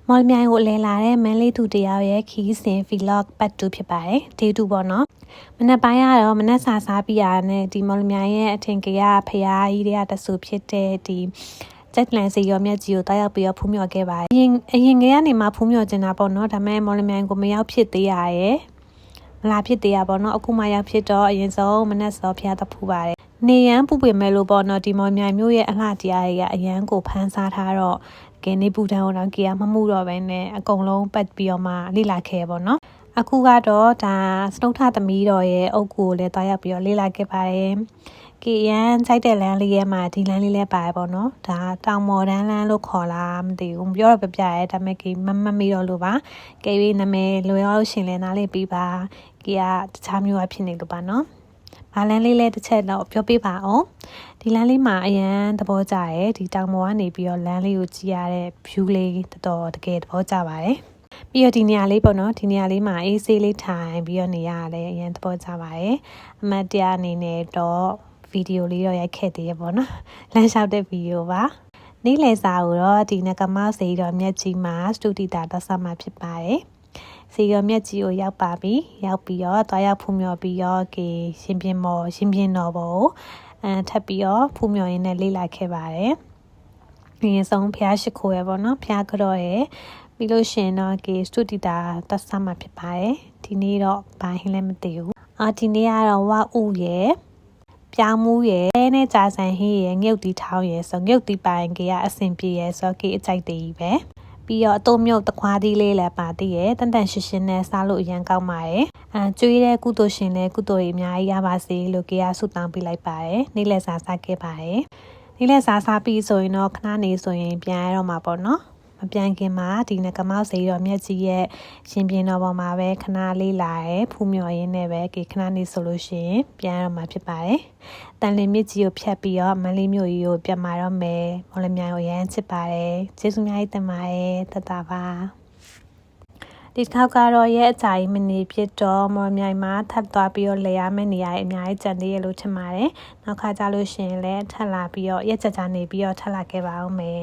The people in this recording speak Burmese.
မော်လမြိုင်ကိုလဲလာတဲ့မန်းလေးသူတယောက်ရဲ့ခီးစဉ် vlog ပတ်2ဖြစ်ပါတယ်။ day 2ပေါ့နော်။မနက်ပိုင်းကတော့မနက်စာစားပြီးရတဲ့ဒီမော်လမြိုင်ရဲ့အထင်ကရဖရားကြီးတွေကတဆူဖြစ်တဲ့ဒီကျက်လန်စီရောမြက်ကြီးကိုတောက်ရောက်ပြီးတော့ဖူးမြော်ခဲ့ပါတယ်။အရင်ကကနေမှဖူးမြော်နေတာပေါ့နော်။ဒါပေမဲ့မော်လမြိုင်ကိုမရောက်ဖြစ်သေးရရဲ့။မလာဖြစ်သေးရပေါ့နော်။အခုမှရောက်ဖြစ်တော့အရင်ဆုံးမနက်စောဖရားတဖူးပါတယ်။နေရန်ပူပေမဲ့လို့ပေါ့နော်ဒီမော်လမြိုင်မျိုးရဲ့အလှတရားတွေကအရန်ကိုဖန်းစားထားတော့ကဲနေပူတန်းတော့ကီယာမမှုတော့ပဲနဲ့အကုန်လုံးပတ်ပြီးတော့မှလေ့လာခဲ့ပေါ့နော်အခုကတော့ဒါစတုထသမီးတော်ရဲ့အုပ်ကိုလည်းတွားရောက်ပြီးတော့လေ့လာခဲ့ပါတယ်ကီရန်ခြိုက်တဲ့လမ်းလေးရဲ့မှာဒီလမ်းလေးလည်းပါတယ်ပေါ့နော်ဒါတောင်မော်တန်းလမ်းလို့ခေါ်လားမသိဘူးပြောတော့ပြပြရဲဒါပေမဲ့ကီမမီတော့လို့ပါကဲပြီးနာမည်လွယ်အောင်ရှင်လဲနားလေးပြီးပါကီကတခြားမျိုးဖြစ်နေလို့ပါနော်ဘာလန်းလေးလဲတစ်ချက်တော့ပြောပြပါအောင်ဒီလမ်းလေးမှာအရန်သဘောကျရဲဒီတောင်ပေါ်ကနေပြီးတော့လမ်းလေးကိုကြည့်ရတဲ့ view လေးတော်တကယ်သဘောကျပါတယ်ပြီးတော့ဒီနေရာလေးပေါ့နော်ဒီနေရာလေးမှာအေးဆေးလေးထိုင်ပြီးတော့နေရတယ်အရန်သဘောကျပါတယ်အမတ်တရားအနေနဲ့တော့ဗီဒီယိုလေးတော့ရိုက်ခဲ့သေးရပေါ့နော်လမ်းလျှောက်တဲ့ဗီဒီယိုပါနေ့လယ်စာကိုတော့ဒီနကမောက်စီတော်မြက်ကြီးမှာစတူဒီတာတက်ဆမှာဖြစ်ပါတယ်စီရောမြက်ကြီးကိုရောက်ပါပြီရောက်ပြီးတော့တွားရောက်ဖူးမြော်ပြီးတော့ကေရှင်ပြင်းတော်ပေါ်ထပ်ပြီးတော့ဖူးမြော်ရင်းနဲ့လေ့လာခဲ့ပါတယ်ဒီဆုံးဖျားရှိခိုးရပေါ့နော်ဖျားကြောရပြီးလို့ရှင်တော့ကေစတူဒီတာတက်ဆမှာဖြစ်ပါတယ်ဒီနေ့တော့ဘာဟင်းလည်းမသိဘူးဒီနေ့ကတော့ဝဥရယ်ပြောင်းမှုရယ်နဲ့ကြာဆန်ဟင်းရယ်ငုတ်တီထောင်းရယ်ဆိုငုတ်တီပိုင်ကေကအဆင်ပြေရယ်ဆိုကေအကြိုက်တည်ပဲပြီးတော့အတုံးမြုပ်တခွားသီးလေးလည်းပါသေးရဲ့တန်တန်ရှင်းရှင်းနဲ့စားလို့အရန်ကောင်းပါတယ်ကျွေးတဲ့ကုသိုလ်ရှင်လည်းကုသိုလ်တွေအများကြီးရပါစေလို့ကေကဆုတောင်းပေးလိုက်ပါတယ်နေ့လည်စာစားခဲ့ပါတယ်နေ့လည်စာစားပြီးဆိုရင်တော့ခဏနေဆိုရင်ပြန်ရတော့မှာပေါ့နော်မပြန်ခင်မှာဒီနကမောက်စီတော်မြက်ကြီးရဲ့ရှင်ပြင်းတော်ပေါ်မှာပဲခဏလေးလာရဲဖူးမြော်ရင်းနဲ့ပဲကေခဏနေဆိုလို့ရှိရင်ပြန်ရတော့မှာဖြစ်ပါတယ်တန်လင်းမြစ်ကြီးကိုဖြတ်ပြီးတော့မန်းလေးမြို့ကြီးကိုပြန်มาတော့မယ်မော်လမြိုင်ကိုရမ်းချစ်ပါတယ်ကျေးဇူးများတင်ပါတယ်တတပါဒီတစ်ခေါက်ကတော့ရဲ့အကြိုင်မနေဖြစ်တော့မော်မြိုင်မှာထပ်သွားပြီးတော့လေရမယ့်နေရာအများကြီးကြံသေးရလို့ထင်ပါတယ်နောက်ခါကြလို့ရှိရင်လည်းထပ်လာပြီးတော့ရက်ကြကြနေပြီးတော့ထပ်လာခဲ့ပါဦးမယ်